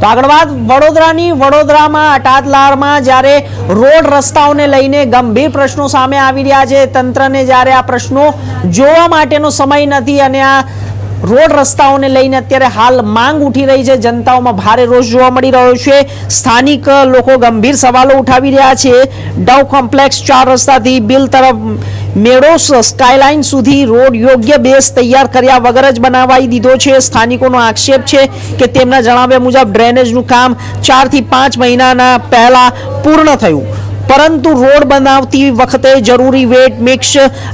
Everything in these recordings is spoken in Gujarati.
તો આગળ વાત વડોદરાની વડોદરામાં અટાદલારમાં જ્યારે રોડ રસ્તાઓને લઈને ગંભીર પ્રશ્નો સામે આવી રહ્યા છે તંત્રને જ્યારે આ પ્રશ્નો જોવા માટેનો સમય નથી અને આ રોડ રસ્તાઓને લઈને અત્યારે હાલ માંગ ઉઠી રહી છે જનતાઓમાં ભારે રોષ જોવા મળી રહ્યો છે સ્થાનિક લોકો ગંભીર સવાલો ઉઠાવી રહ્યા છે ડવ કોમ્પ્લેક્સ 4 રસ્તાથી બિલ તરફ મેડોસ સ્કાયલાઇન સુધી રોડ યોગ્ય બેઝ તૈયાર કર્યા વગર જ બનાવાઈ દીધો છે સ્થાનિકોનો આક્ષેપ છે કે તેમના જણાવ્યા મુજબ ડ્રેનેજનું કામ 4 થી 5 મહિનાના પહેલા પૂર્ણ થયું પરંતુ રોડ બનાવતી વખતે જરૂરી વેટ મિક્સ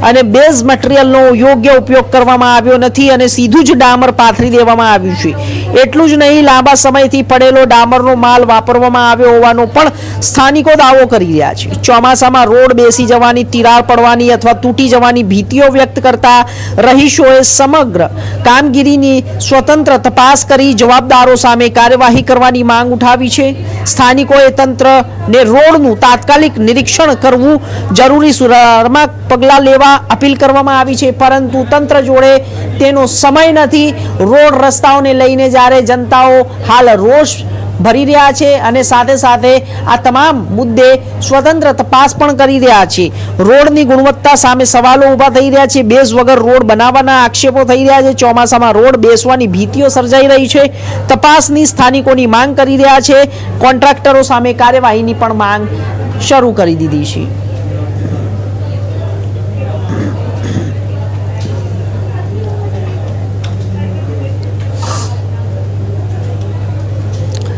અને બેઝ મટીરીયલનો યોગ્ય ઉપયોગ કરવામાં આવ્યો નથી અને સીધું જ ડામર પાથરી દેવામાં આવ્યું છે એટલું જ નહીં લાંબા સમયથી પડેલો ડામરનો માલ વાપરવામાં આવ્યો હોવાનો પણ સ્થાનિકો દાવો કરી રહ્યા છે ચોમાસામાં રોડ બેસી જવાની તિરાડ પડવાની અથવા તૂટી જવાની ભીતિઓ વ્યક્ત કરતા રહીશોએ સમગ્ર કામગીરીની સ્વતંત્ર તપાસ કરી જવાબદારો સામે કાર્યવાહી કરવાની માંગ ઉઠાવી છે સ્થાનિકોએ તંત્રને રોડનું તાત્કાલિક નિરીક્ષણ કરવું જરૂરી સુધારાત્મક પગલાં લેવા અપીલ કરવામાં આવી છે પરંતુ તંત્ર જોડે તેનો સમય નથી રોડ રસ્તાઓને લઈને જ્યારે જનતાઓ હાલ રોષ ભરી રહ્યા છે અને સાથે સાથે આ તમામ મુદ્દે સ્વતંત્ર તપાસ પણ કરી રહ્યા છે રોડની ગુણવત્તા સામે સવાલો ઊભા થઈ રહ્યા છે બેઝ વગર રોડ બનાવવાના આક્ષેપો થઈ રહ્યા છે ચોમાસામાં રોડ બેસવાની ભીતિઓ સર્જાઈ રહી છે તપાસની સ્થાનિકોની માંગ કરી રહ્યા છે કોન્ટ્રાક્ટરો સામે કાર્યવાહીની પણ માંગ શરૂ કરી દીધી છે।